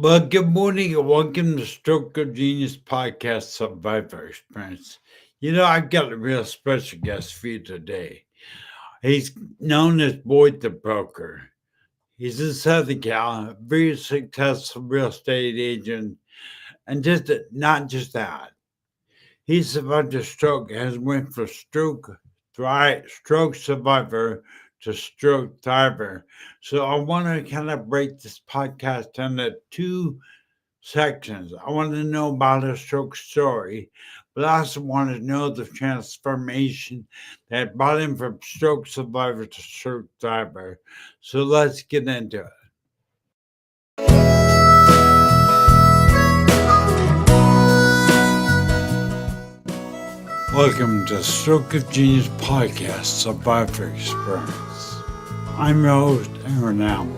Well, good morning and welcome to Stroke of Genius Podcast Survivor Experience. I've got a real special guest for you today. He's known as Boyd the Broker. He's in Southern Cal, a very successful real estate agent, and just not just that. He survived a stroke, has went from stroke survivor to stroke thriver. So I want to kind of break this podcast into two sections. I want to know about his stroke story, but I also want to know the transformation that brought him from stroke survivor to stroke thriver. So let's get into it. Welcome to Stroke of Genius Podcast Survivor Experience. I'm your host, Aaron Allen.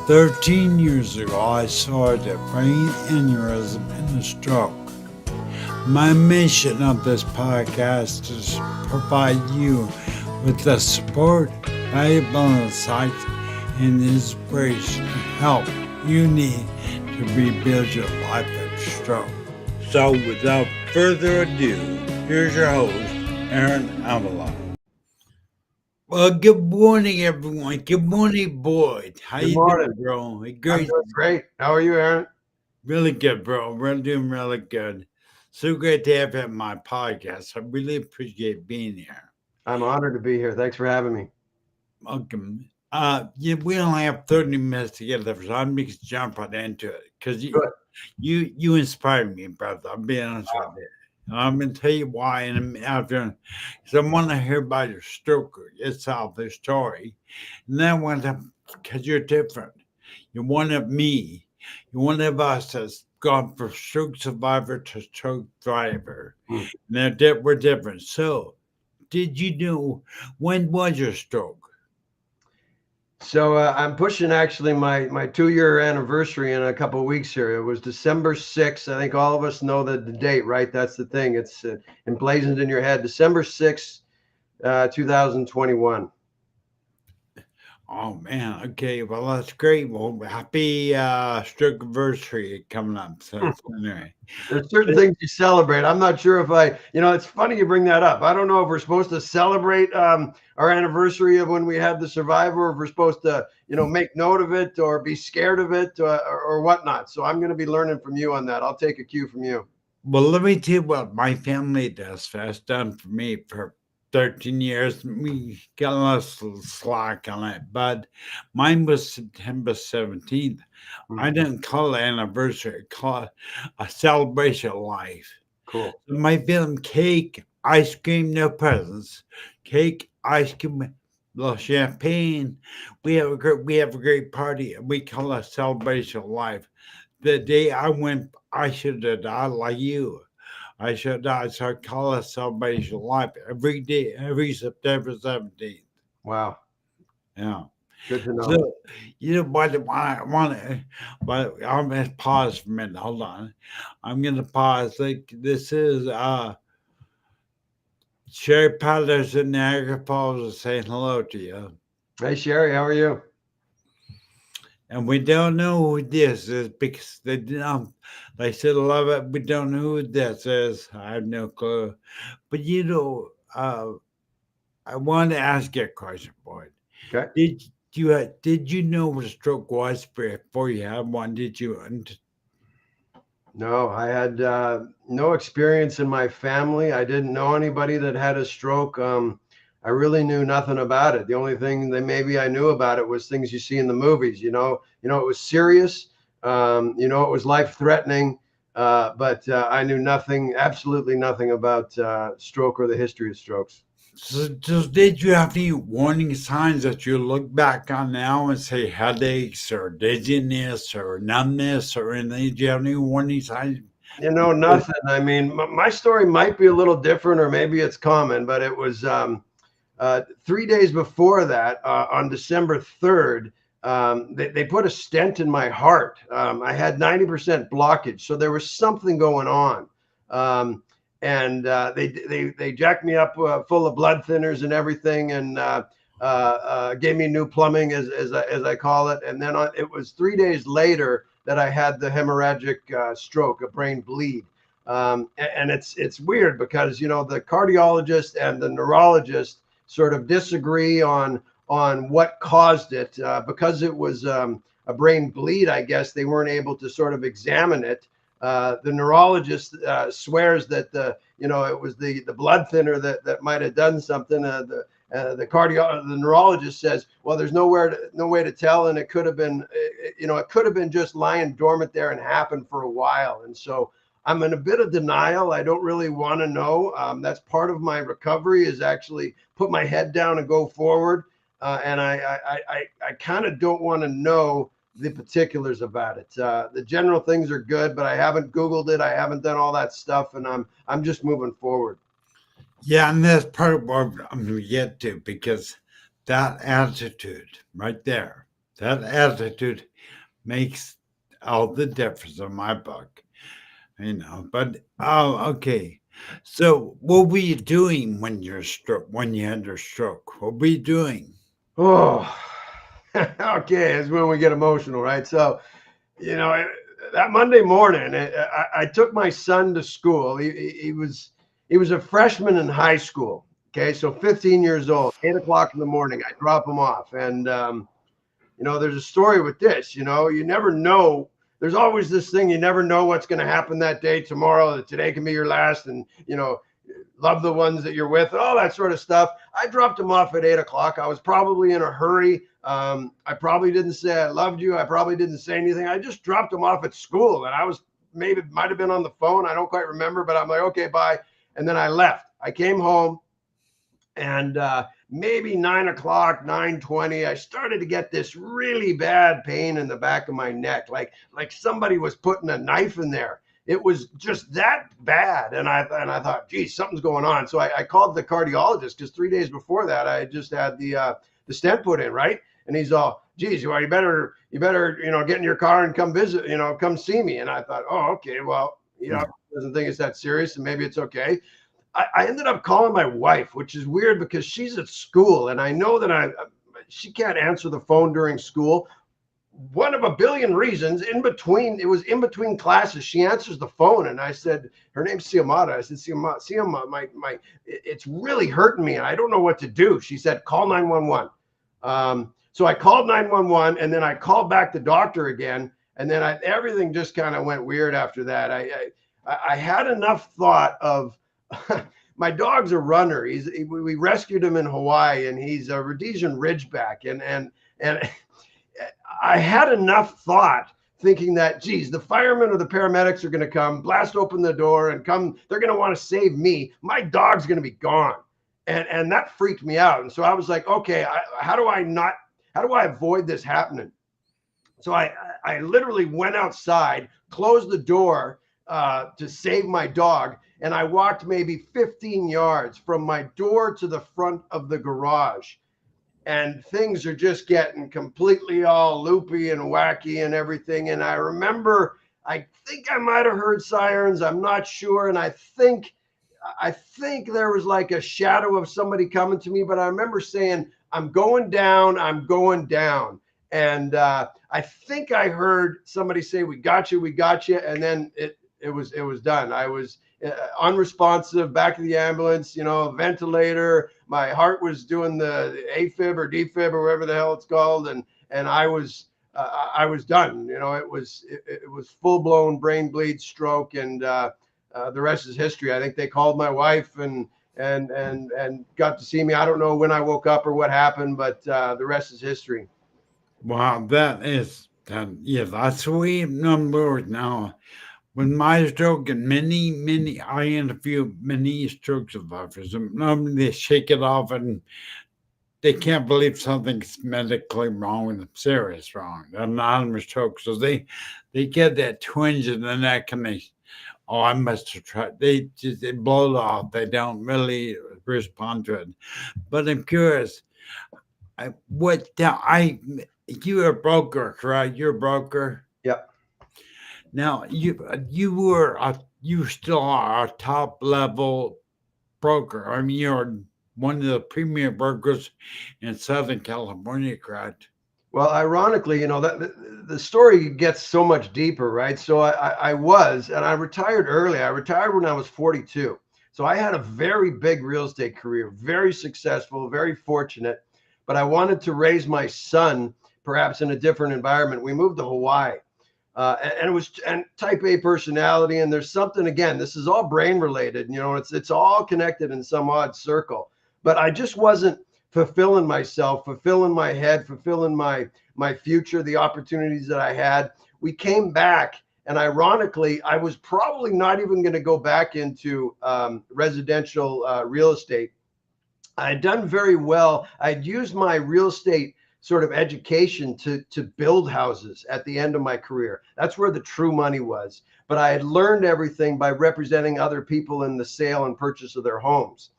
13 years ago, I suffered a brain aneurysm and a stroke. My mission of this podcast is to provide you with the support, valuable insights, and inspiration to help you need to rebuild your life after stroke. So, without further ado, here's your host, Aaron Avalon. Well, good morning, everyone. Good morning, Boyd. How Good you morning. doing, bro? I'm Great. doing great. How are you, Aaron? Really good, bro. We're doing really good. So great to have you on my podcast. I really appreciate being here. I'm honored to be here. Thanks for having me. Welcome. Yeah, we only have 30 minutes together, so I'm just jump right into it because Good. you inspired me, brother. I'll be honest with you. I'm gonna tell you why, and after, because I want to hear about your stroke itself, the story, and then I want to, because you're different. You're one of me. You're one of us that's gone from stroke survivor to stroke thriver. Mm. We're different. So, did you know when was your stroke? So I'm pushing actually my 2-year anniversary in a couple of weeks here. It was December 6th. I think all of us know the date, right? That's the thing. It's emblazoned in your head. December 6th, 2021. Oh man, okay, well that's great. Well, happy stroke anniversary coming up. So anyway, There's certain things you celebrate. I'm not sure if it's funny you bring that up. I don't know if we're supposed to celebrate our anniversary of when we had the survivor, or if we're supposed to, make note of it or be scared of it or whatnot. So I'm going to be learning from you on that. I'll take a cue from you. well, let me tell you what my family does. That's done for me for 13 years. We got a little slack on it, but mine was September 17th. I didn't call it anniversary, I call it a celebration of life. Cool. My film cake, ice cream, no presents. Cake, ice cream, little champagne. We have a great party, and we call it celebration of life. The day I went, I should have died like you. I should have died. So I call it celebration of life every day, every September 17th. Wow. Yeah. Good to know. So, but I want to, but I'm going to pause for a minute. Hold on. I'm going to pause. Like, this is Sherry Patterson, Niagara Falls, is saying hello to you. Hey, Sherry, how are you? And we don't know who this is because they didn't. They said love it. We don't know who this is. I have no clue. But I wanted to ask you a question, Boyd. Okay. Did you know what a stroke was before you had one? Did you? No, I had no experience in my family. I didn't know anybody that had a stroke. I really knew nothing about it. The only thing that maybe I knew about it was things you see in the movies. It was serious. It was life-threatening. But I knew nothing, absolutely nothing about stroke or the history of strokes. So did you have any warning signs that you look back on now and say headaches or dizziness or numbness or anything? Did you have any warning signs? Nothing. I mean, my story might be a little different, or maybe it's common, but it was 3 days before that, on December 3rd, they put a stent in my heart. I had 90% blockage, so there was something going on. And they jacked me up full of blood thinners and everything, and gave me new plumbing, as I call it. And then it was 3 days later that I had the hemorrhagic stroke, a brain bleed. And it's weird because, you know, the cardiologist and the neurologist sort of disagree on what caused it, because it was a brain bleed. I guess they weren't able to sort of examine it. The neurologist swears that it was the blood thinner that might have done something. The neurologist says, well, there's no way to tell, and it could have been, it could have been just lying dormant there and happened for a while. And so I'm in a bit of denial. I don't really want to know. That's part of my recovery, is actually put my head down and go forward. And I kind of don't want to know the particulars about it. The general things are good, but I haven't Googled it. I haven't done all that stuff, and I'm just moving forward. Yeah, and that's part of what I'm going to get to, because that attitude right there, that attitude makes all the difference in my book. But okay. So what were you doing when you had your stroke? What were you doing? Oh, okay. It's when we get emotional, right? So, that Monday morning, I took my son to school. He was a freshman in high school. Okay, so 15 years old, 8 o'clock in the morning. I drop him off, and there's a story with this. You never know. There's always this thing, you never know what's going to happen that day, tomorrow, that today can be your last, and love the ones that you're with, all that sort of stuff. I dropped him off at 8 o'clock. I was probably in a hurry. I probably didn't say I loved you. I probably didn't say anything. I just dropped him off at school, and I was might have been on the phone. I don't quite remember, but I'm like, okay, bye. And then I left. I came home, and maybe 9 o'clock, 9:20, I started to get this really bad pain in the back of my neck, like somebody was putting a knife in there. It was just that bad. And I thought, geez, something's going on. So I called the cardiologist, because 3 days before that, I had just had the stent put in, right? And he's all, geez, well, you better, get in your car and come visit, come see me. And I thought, oh, okay, well, doesn't think it's that serious, and maybe it's okay. I ended up calling my wife, which is weird because she's at school, and I know that she can't answer the phone during school. One of a billion reasons. It was in between classes. She answers the phone, and I said, her name's Siamata. I said, Siamata, it's really hurting me, and I don't know what to do. She said, call 911. So I called 911, and then I called back the doctor again, and then everything just kind of went weird after that. I had enough thought of, my dog's a runner. We rescued him in Hawaii, and he's a Rhodesian Ridgeback, and I had enough thought thinking that, geez, the firemen or the paramedics are going to come, blast open the door, and come. They're going to want to save me. My dog's going to be gone, and that freaked me out. And so I was like, okay, how do I avoid this happening? So I literally went outside, closed the door to save my dog. And I walked maybe 15 yards from my door to the front of the garage. And things are just getting completely all loopy and wacky and everything. And I remember, I think I might have heard sirens. I'm not sure. And I think there was like a shadow of somebody coming to me. But I remember saying, I'm going down. I'm going down. And I think I heard somebody say, we got you. We got you. And then it was done. I was unresponsive, back of the ambulance, ventilator. My heart was doing the AFib or DFib or whatever the hell it's called, and I was done. It was full blown brain bleed, stroke, and the rest is history. I think they called my wife and got to see me. I don't know when I woke up or what happened, but the rest is history. Wow, that's sweet number now. When my stroke, and I interview many stroke survivors, and they shake it off and they can't believe something's medically wrong and serious wrong. They're not in a stroke. So they get that twinge in the neck, and I must have tried. They blow it off. They don't really respond to it. But I'm curious, you're a broker, correct? You're a broker? Yep. Now you still are a top level broker. I mean, you're one of the premier brokers in Southern California, correct? Well, ironically, that the story gets so much deeper, right? So I retired early. I retired when I was 42. So I had a very big real estate career, very successful, very fortunate, but I wanted to raise my son perhaps in a different environment. We moved to Hawaii. And it was and type A personality, and there's something, again, this is all brain related, it's all connected in some odd circle, but I just wasn't fulfilling myself, fulfilling my head, fulfilling my future, the opportunities that I had. We came back, and ironically, I was probably not even going to go back into residential real estate. I had done very well. I'd used my real estate sort of education to build houses at the end of my career. That's where the true money was. But I had learned everything by representing other people in the sale and purchase of their homes.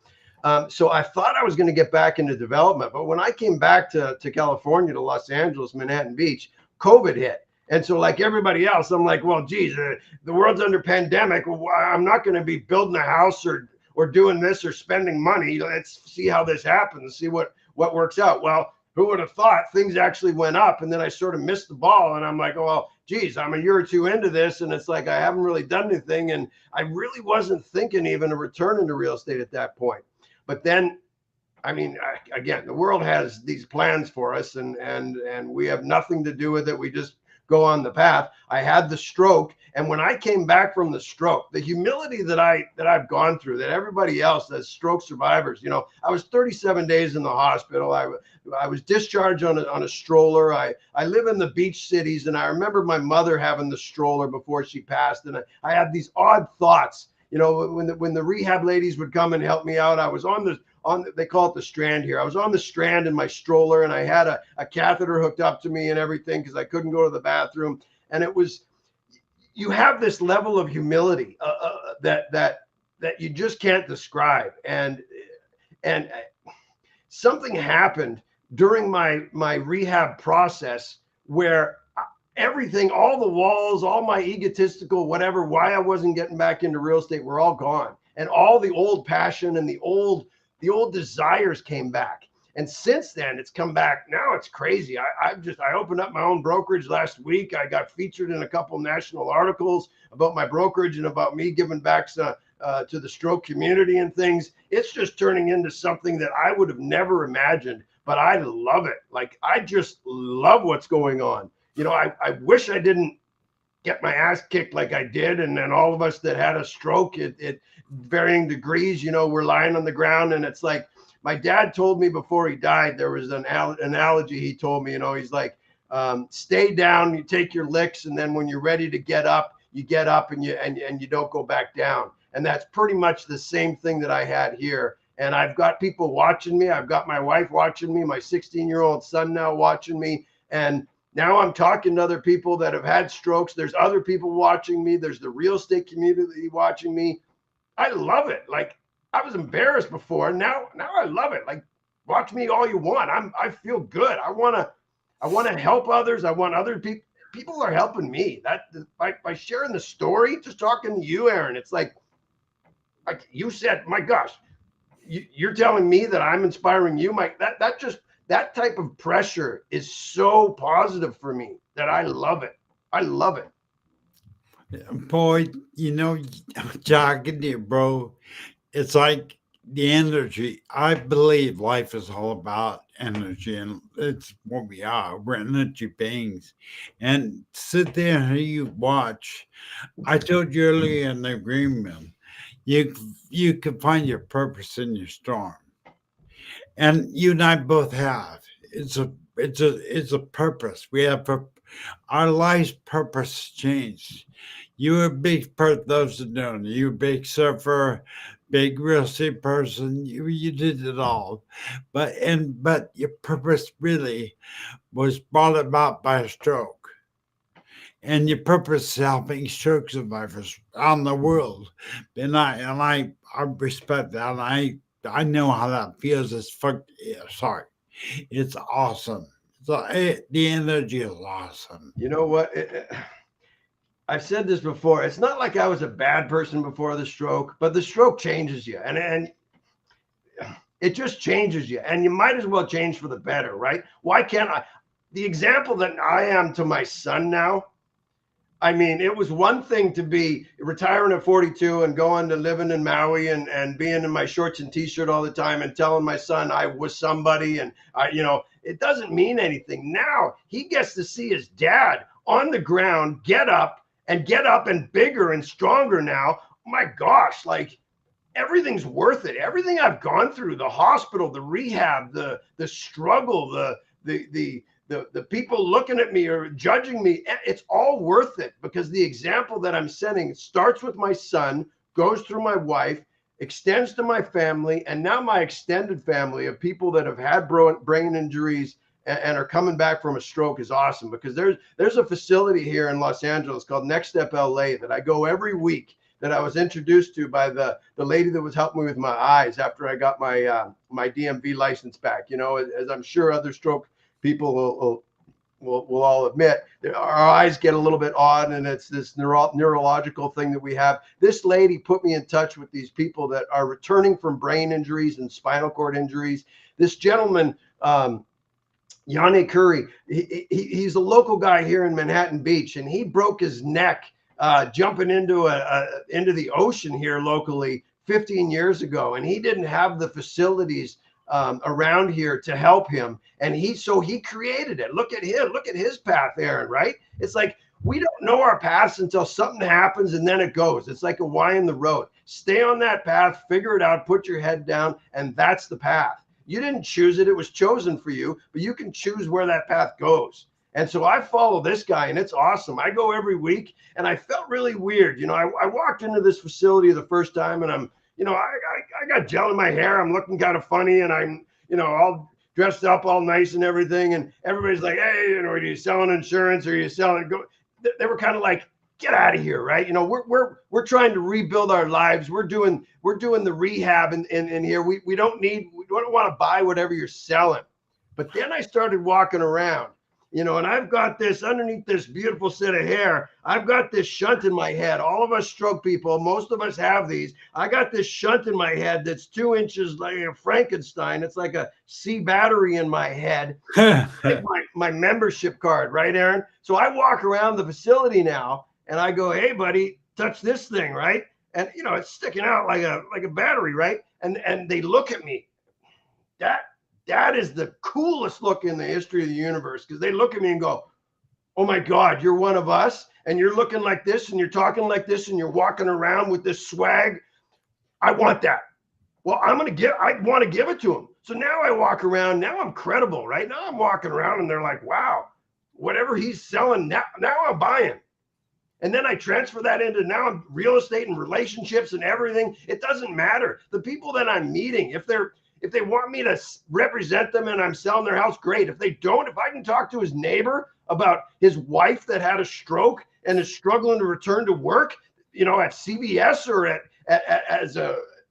So I thought I was going to get back into development. But when I came back to California, to Los Angeles, Manhattan Beach, COVID hit. And so, like everybody else, I'm like, well, geez, the world's under pandemic. I'm not going to be building a house or doing this or spending money. Let's see how this happens, see what works out. Well, who would have thought things actually went up? And then I sort of missed the ball, and I'm like, oh, well, geez, I'm a year or two into this, and it's like I haven't really done anything, and I really wasn't thinking even of returning to real estate at that point. But then, I mean, again, the world has these plans for us, and we have nothing to do with it. We just go on the path. I had the stroke, and when I came back from the stroke, the humility that I've gone through, that everybody else as stroke survivors, I was 37 days in the hospital. I was discharged on a stroller. I live in the beach cities, and I remember my mother having the stroller before she passed, and I had these odd thoughts. When the rehab ladies would come and help me out, I was they call it the Strand here. I was on the Strand in my stroller, and I had a catheter hooked up to me and everything because I couldn't go to the bathroom. And you have this level of humility that you just can't describe. And something happened during my rehab process where everything, all the walls, all my egotistical, whatever, why I wasn't getting back into real estate were all gone. And all the old passion and the old desires came back. And since then, it's come back. Now it's crazy. I opened up my own brokerage last week. I got featured in a couple national articles about my brokerage and about me giving back to the stroke community and things. It's just turning into something that I would have never imagined, but I love it. Like, I just love what's going on. I wish I didn't get my ass kicked like I did. And then all of us that had a stroke at varying degrees, we're lying on the ground. And it's like, my dad told me before he died, there was an analogy he told me, he's like, stay down, you take your licks. And then when you're ready to get up, you get up and you don't go back down. And that's pretty much the same thing that I had here. And I've got people watching me. I've got my wife watching me, my 16-year-old son now watching me. And now I'm talking to other people that have had strokes. There's other people watching me. There's the real estate community watching me. I love it. Like, I was embarrassed before. Now I love it. Like, watch me all you want. I feel good. I want to help others. I want other people. People are helping me. That by sharing the story, just talking to you, Aaron. It's like you said, my gosh, you're telling me that I'm inspiring you. That type of pressure is so positive for me that I love it. I love it. Boy, talking to you, bro, it's like the energy. I believe life is all about energy, and it's what we are. We're energy beings. And sit there and you watch. I told you earlier in the agreement, you can find your purpose in your storm. And you and I both have. It's a purpose. We have our life's purpose changed. You're a big part. Those that don't. You're a big surfer, big real estate person. You did it all, but your purpose really was brought about by a stroke, and your purpose is helping stroke survivors around the world. And I respect that. And I know how that feels. Sorry, it's awesome. So the energy is awesome. You know what? I've said this before. It's not like I was a bad person before the stroke, but the stroke changes you, and it just changes you, and you might as well change for the better, right? Why can't I? the example that I am to my son now. I mean, it was one thing to be retiring at 42 and going to living in Maui and being in my shorts and t-shirt all the time and telling my son I was somebody, and it doesn't mean anything. Now he gets to see his dad on the ground get up and bigger and stronger now. My gosh, like everything's worth it. Everything I've gone through, the hospital, the rehab, the struggle, the people looking at me or judging me, it's all worth it, because the example that I'm setting starts with my son, goes through my wife, extends to my family, and now my extended family of people that have had brain injuries and are coming back from a stroke is awesome, because there's a facility here in Los Angeles called Next Step LA that I go every week, that I was introduced to by the lady that was helping me with my eyes after I got my DMV license back. As I'm sure other stroke people will all admit, our eyes get a little bit odd, and it's this neurological thing that we have. This lady put me in touch with these people that are returning from brain injuries and spinal cord injuries. This gentleman, Yanni Curry, he's a local guy here in Manhattan Beach, and he broke his neck jumping into the ocean here locally 15 years ago, and he didn't have the facilities around here to help him, and so he created it. Look at him, look at his path, Aaron, right? It's like we don't know our paths until something happens, and then it goes. It's like a Y in the road. Stay on that path, figure it out, put your head down, and that's the path. You didn't choose it, it was chosen for you, but you can choose where that path goes. And so I follow this guy, and it's awesome. I go every week, and I felt really weird. I walked into this facility the first time, and I'm I got gel in my hair. I'm looking kind of funny, and I'm, all dressed up, all nice and everything. And everybody's like, hey, are you selling insurance? Or are you selling? They were kind of like, get out of here, right? We're trying to rebuild our lives. We're doing the rehab in here. We don't want to buy whatever you're selling. But then I started walking around. And I've got this underneath this beautiful set of hair. I've got this shunt in my head. All of us stroke people, most of us have these. I got this shunt in my head that's 2 inches like a Frankenstein. It's like a C battery in my head. my membership card, right, Aaron? So I walk around the facility now, and I go, hey, buddy, touch this thing, right? And, it's sticking out like a battery, right? And they look at me. That is the coolest look in the history of the universe, because they look at me and go, oh my God, you're one of us, and you're looking like this, and you're talking like this, and you're walking around with this swag. I want that. Well, I want to give it to them. So now I walk around. Now I'm credible, right? Now I'm walking around, and they're like, wow, whatever he's selling, now I'm buying. And then I transfer that into now I'm real estate and relationships and everything. It doesn't matter. The people that I'm meeting, if they want me to represent them and I'm selling their house, great. If they don't, if I can talk to his neighbor about his wife that had a stroke and is struggling to return to work, at CVS or as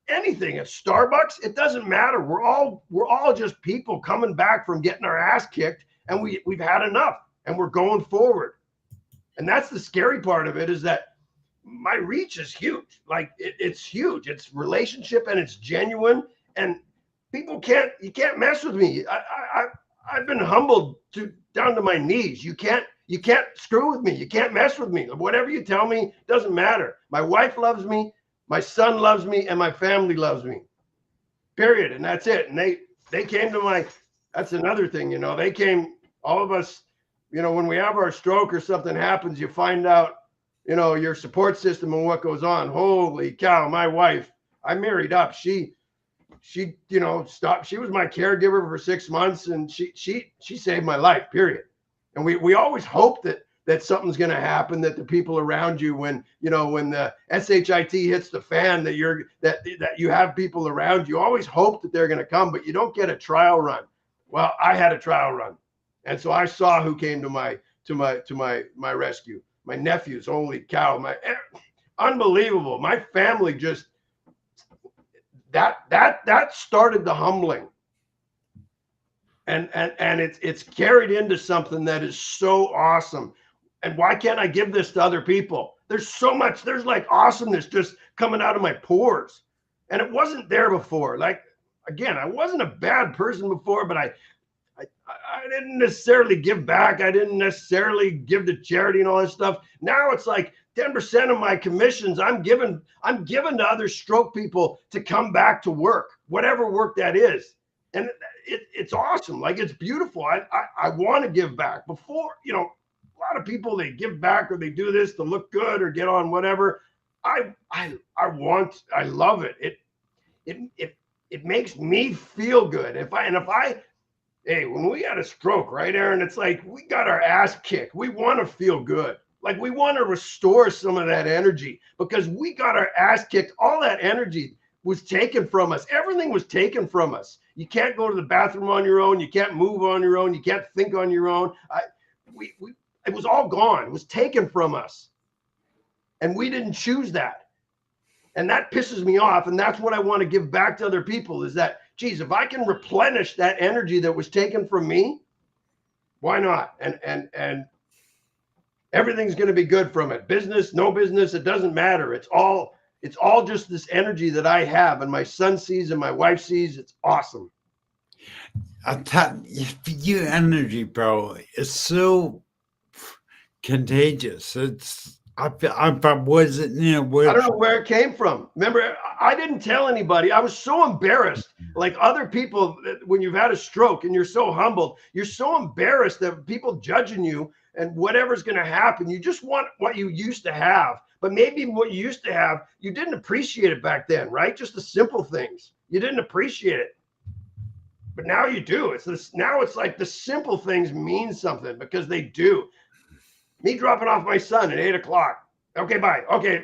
anything at Starbucks, it doesn't matter. We're all just people coming back from getting our ass kicked, and we've had enough, and we're going forward. And that's the scary part of it, is that my reach is huge. Like it's huge. It's relationship, and it's genuine, and you can't mess with me. I've been humbled down to my knees. You can't screw with me. You can't mess with me. Whatever you tell me doesn't matter. My wife loves me, my son loves me, and my family loves me. Period. And that's it. And they came to that's another thing, they came, all of us, when we have our stroke or something happens, you find out, your support system and what goes on. Holy cow, my wife, I married up. She stopped. She was my caregiver for 6 months, and she saved my life, period. And we always hope that something's going to happen, that the people around you, when the SHIT hits the fan, that you have people around you, always hope that they're going to come, but you don't get a trial run. Well, I had a trial run. And so I saw who came to my rescue. My nephews, holy cow, unbelievable. My family just, that started the humbling, and it's carried into something that is so awesome. And why can't I give this to other people? There's so much, there's like awesomeness just coming out of my pores, and it wasn't there before. Like, again, I wasn't a bad person before, but I I didn't necessarily give back. I didn't necessarily give to charity and all that stuff. Now it's like 10% of my commissions I'm giving to other stroke people to come back to work, whatever work that is. And it's awesome. Like, it's beautiful. I want to give back. Before, a lot of people, they give back or they do this to look good or get on whatever. I love it. It makes me feel good. Hey, when we had a stroke, right, Aaron, it's like we got our ass kicked. We want to feel good. Like, we want to restore some of that energy because we got our ass kicked. All that energy was taken from us. Everything was taken from us. You can't go to the bathroom on your own. You can't move on your own. You can't think on your own. It was all gone. It was taken from us. And we didn't choose that. And that pisses me off. And that's what I want to give back to other people is that, geez, if I can replenish that energy that was taken from me, why not? And everything's going to be good from it. Business, no business, it doesn't matter. It's all just this energy that I have and my son sees and my wife sees. It's awesome. Your energy, bro, is so contagious. I wasn't, I don't know where it came from. Remember, I didn't tell anybody. I was so embarrassed. Like other people, when you've had a stroke and you're so humbled, you're so embarrassed that people judging you and whatever's going to happen. You just want what you used to have. But maybe what you used to have, you didn't appreciate it back then, right? Just the simple things. You didn't appreciate it. But now you do. Now it's like the simple things mean something because they do. Me dropping off my son at 8 o'clock. Okay, bye. Okay,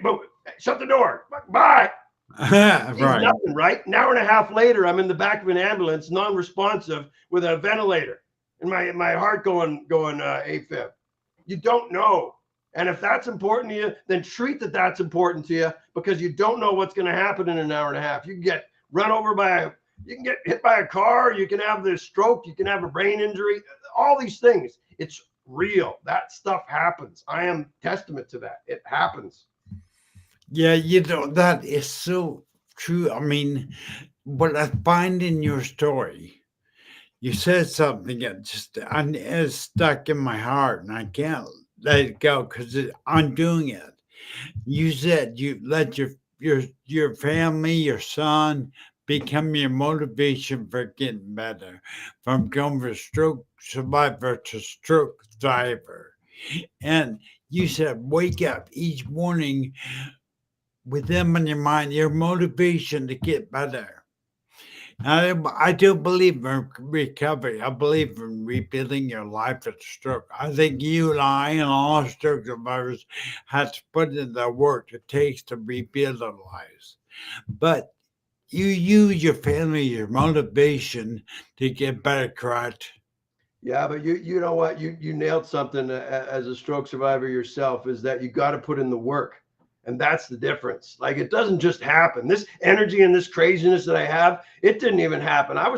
shut the door. Bye. Right. Nothing, right? An hour and a half later, I'm in the back of an ambulance, non-responsive, with a ventilator, and my heart going AFib. You don't know. And if that's important to you, then treat that's important to you because you don't know what's going to happen in an hour and a half. You can get run over you can get hit by a car, you can have this stroke, you can have a brain injury, all these things. It's real. That stuff happens. I am testament to that. It happens. Yeah, that is so true. I mean, what I find in your story, you said something that it's stuck in my heart and I can't let it go because I'm doing it. You said you let your family, your son, become your motivation for getting better, from going from stroke survivor to stroke thriver. And you said, wake up each morning with them in your mind, your motivation to get better. I do believe in recovery. I believe in rebuilding your life after stroke. I think you and I and all stroke survivors have to put in the work it takes to rebuild our lives. But you use your family, your motivation to get better, correct? Yeah, but you know what? You nailed something as a stroke survivor yourself, is that you got to put in the work. And that's the difference. Like, it doesn't just happen. This energy and this craziness that I have, it didn't even happen. I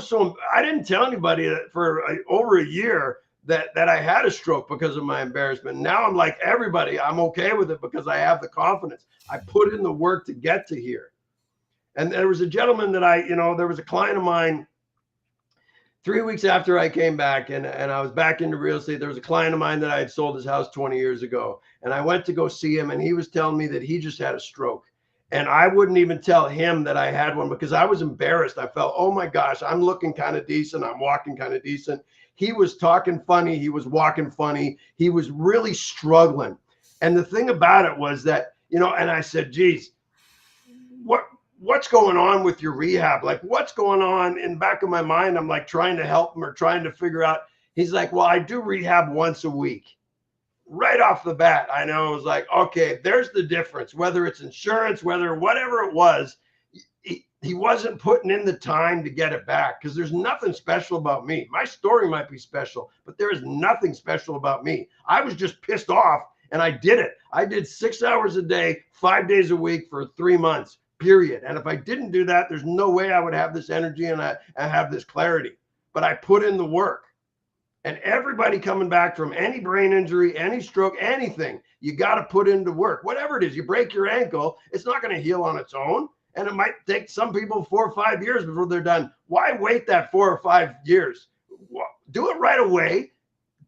didn't tell anybody that for over a year that I had a stroke because of my embarrassment. Now I'm like everybody, I'm okay with it because I have the confidence. I put in the work to get to here. And there was a gentleman that there was a client of mine 3 weeks after I came back and I was back into real estate. There was a client of mine that I had sold his house 20 years ago. And I went to go see him and he was telling me that he just had a stroke. And I wouldn't even tell him that I had one because I was embarrassed. I felt, oh my gosh, I'm looking kind of decent. I'm walking kind of decent. He was talking funny. He was walking funny. He was really struggling. And the thing about it was that, and I said, geez, what's going on with your rehab? Like, what's going on? In the back of my mind, I'm like trying to help him or trying to figure out. He's like, well, I do rehab once a week. Right off the bat, I know. I was like, okay, there's the difference. Whether it's insurance, whatever it was, he wasn't putting in the time to get it back because there's nothing special about me. My story might be special, but there is nothing special about me. I was just pissed off and I did it. I did 6 hours a day, 5 days a week for 3 months. Period. And if I didn't do that, there's no way I would have this energy and I have this clarity. But I put in the work. And everybody coming back from any brain injury, any stroke, anything, you got to put into work. Whatever it is, you break your ankle, it's not going to heal on its own. And it might take some people 4 or 5 years before they're done. Why wait that 4 or 5 years? do it right away.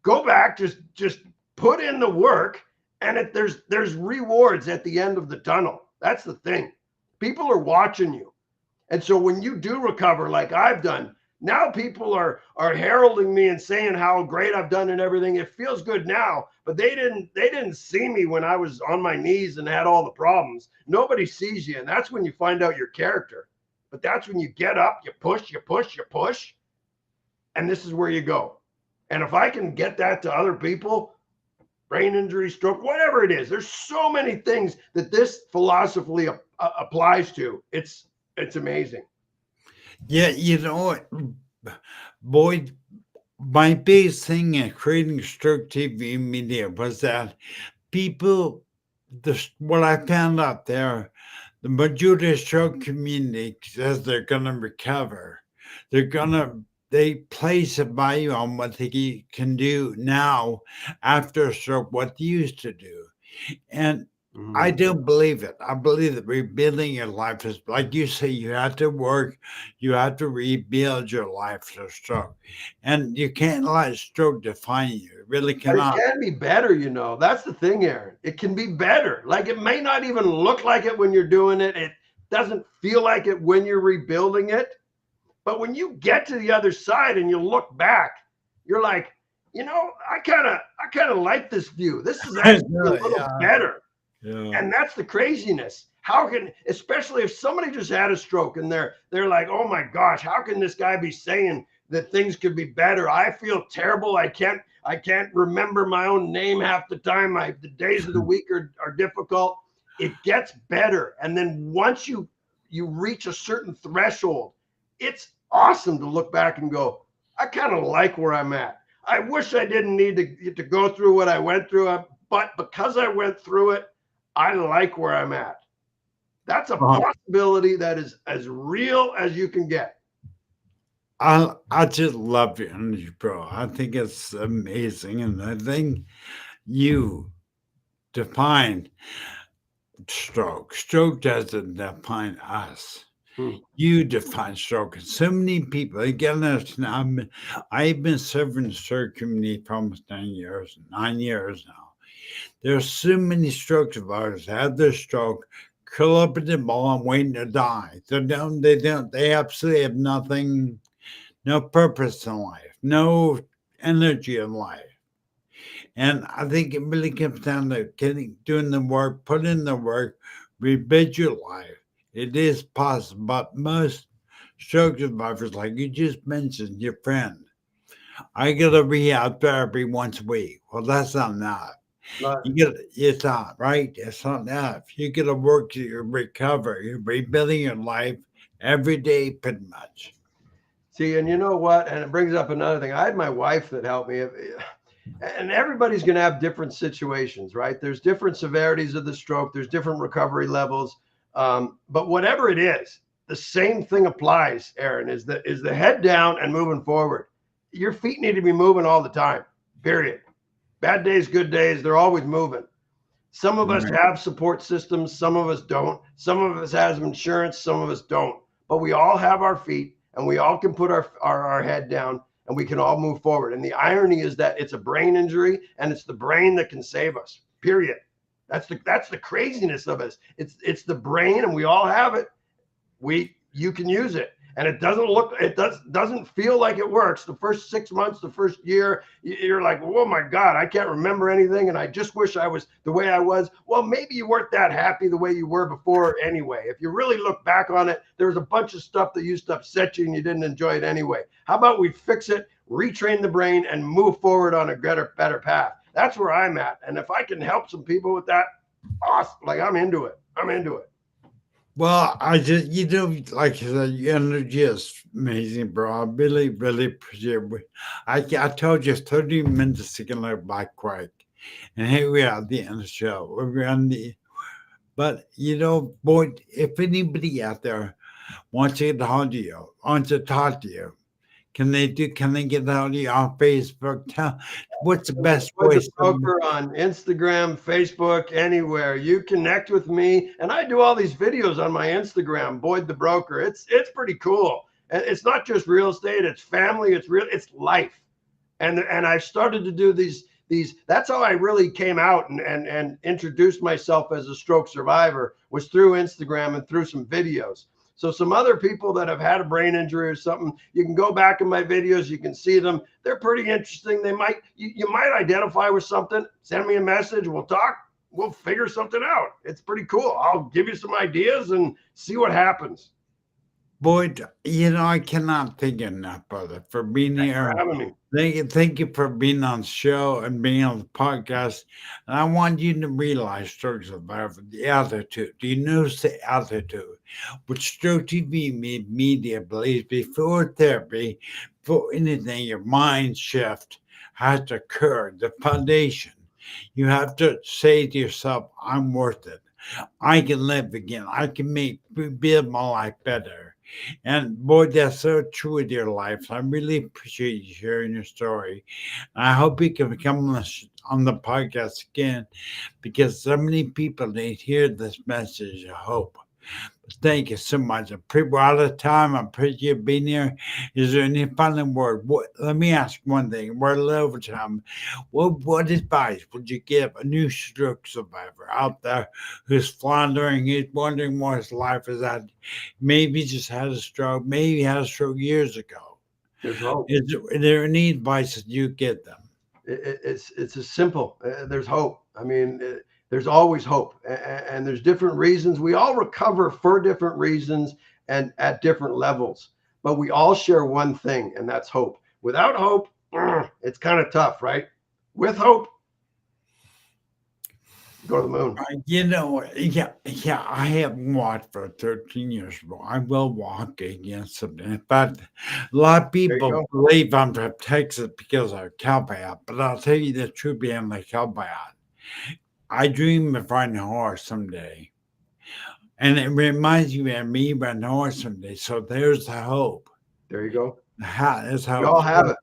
Go back, just put in the work, and there's rewards at the end of the tunnel. That's the thing. People are watching you. And so when you do recover, like I've done, now people are heralding me and saying how great I've done and everything. It feels good now, but they didn't see me when I was on my knees and had all the problems. Nobody sees you, and that's when you find out your character. But that's when you get up, you push, and this is where you go. And if I can get that to other people, brain injury, stroke, whatever it is, there's so many things that this philosophy applies to. It's amazing. Yeah, you know what, Boyd, my biggest thing in creating Stroke TV media was that people, what I found out there, the majority of stroke community says they're going to recover. They place a value on what they can do now after a stroke, what they used to do. And I don't believe it. I believe that rebuilding your life is, like you say, you have to work, you have to rebuild your life to stroke. And you can't let stroke define you. It really But cannot. it can be better, you know. That's the thing, Aaron. It can be better. Like, it may not even look like it when you're doing it. It doesn't feel like it when you're rebuilding it. But when you get to the other side and you look back, you're like, you know, I kind of like this view. This is actually a little better. Yeah. And that's the craziness. How can, especially if somebody just had a stroke and they're like, oh my gosh, how can this guy be saying that things could be better? I feel terrible. I can't remember my own name half the time. The days of the week are difficult. It gets better. And then once you reach a certain threshold, it's awesome to look back and go, I kind of like where I'm at. I wish I didn't need to go through what I went through, but because I went through it, I like where I'm at. That's a possibility that is as real as you can get. I just love your energy, bro. I think it's amazing. And I think you define stroke. Stroke doesn't define us. You define stroke. And so many people, again, I've been serving the stroke community for almost 9 years now. There's so many stroke survivors have their stroke, curl up in the ball and waiting to die. They absolutely have nothing, no purpose in life, no energy in life. And I think it really comes down to doing the work, put in the work, rebuild your life. It is possible, but most stroke survivors, like you just mentioned, your friend, I get a rehab therapy once a week. Well, that's not enough. It's not, right? It's not enough. You got to work to recover. You're rebuilding your life every day, pretty much. See, and you know what? And it brings up another thing. I had my wife that helped me. And everybody's going to have different situations, right? There's different severities of the stroke. There's different recovery levels. But whatever it is, the same thing applies, Aaron, is the head down and moving forward. Your feet need to be moving all the time, period. Bad days, good days, they're always moving. Some of us have support systems. Some of us don't. Some of us have insurance. Some of us don't. But we all have our feet, and we all can put our head down, and we can all move forward. And the irony is that it's a brain injury, and it's the brain that can save us, period. That's the craziness of it. It's the brain, and we all have it. You can use it, and it doesn't feel like it works. The first 6 months, the first year, you're like, oh my God, I can't remember anything, and I just wish I was the way I was. Well, maybe you weren't that happy the way you were before anyway. If you really look back on it, there was a bunch of stuff that used to upset you, and you didn't enjoy it anyway. How about we fix it, retrain the brain, and move forward on a better path? That's where I'm at. And if I can help some people with that, awesome. Like, I'm into it. Well, I just, like you said, your energy is amazing, bro. I really, really appreciate it. I told you 30 minutes to get back quick. And here we are at the end of the show. But, boy, if anybody out there wants to get a hold of you, wants to talk to you, can they get a hold of you on Facebook? What's the best way? On Instagram, Facebook, anywhere. You connect with me, and I do all these videos on my Instagram, Boyd the Broker. It's pretty cool. And it's not just real estate, it's family, it's life. And I started to do these. That's how I really came out and introduced myself as a stroke survivor, was through Instagram and through some videos. So some other people that have had a brain injury or something, you can go back in my videos, you can see them. They're pretty interesting. You might identify with something. Send me a message, we'll talk, we'll figure something out. It's pretty cool. I'll give you some ideas and see what happens. Boyd, I cannot thank you enough, brother, for being Thanks here. for having me. Thank you for being on the show and being on the podcast. And I want you to realize, Stroke Survivor, the altitude. Do you notice the altitude? What Stroke TV media believes before therapy, before anything, your mind shift has to occur. The foundation. You have to say to yourself, I'm worth it. I can live again. I can build my life better. And boy, that's so true with your life. I really appreciate you sharing your story. I hope you can come on the podcast again, because so many people need to hear this message of hope. Thank you so much. We're out of time. I appreciate you being here. Is there any final word? Let me ask one thing. We're a little over time. What advice would you give a new stroke survivor out there who's floundering, who's wondering what his life is at? Maybe he just had a stroke. Maybe he had a stroke years ago. There's hope. Is there any advice that you give them? It's as simple. There's hope. I mean, there's always hope, and there's different reasons. We all recover for different reasons and at different levels, but we all share one thing, and that's hope. Without hope, it's kind of tough, right? With hope, go to the moon. Yeah, I haven't walked for 13 years, but I will walk again someday. In fact, a lot of people believe I'm from Texas because I'm a cowboy, but I'll tell you the truth behind the cowboy. I dream of riding a horse someday. And it reminds you of me riding a horse someday. So there's the hope. There you go. That's how we all have it.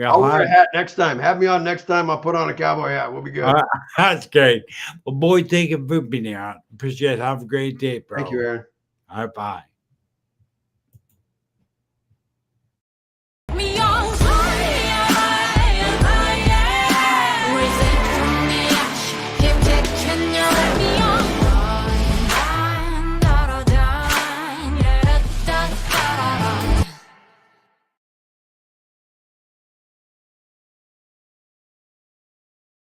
I'll wear a hat next time. Have me on next time. I'll put on a cowboy hat. We'll be good. That's great. Well, boy, thank you for being here. Appreciate it. Have a great day, bro. Thank you, Aaron. All right, bye.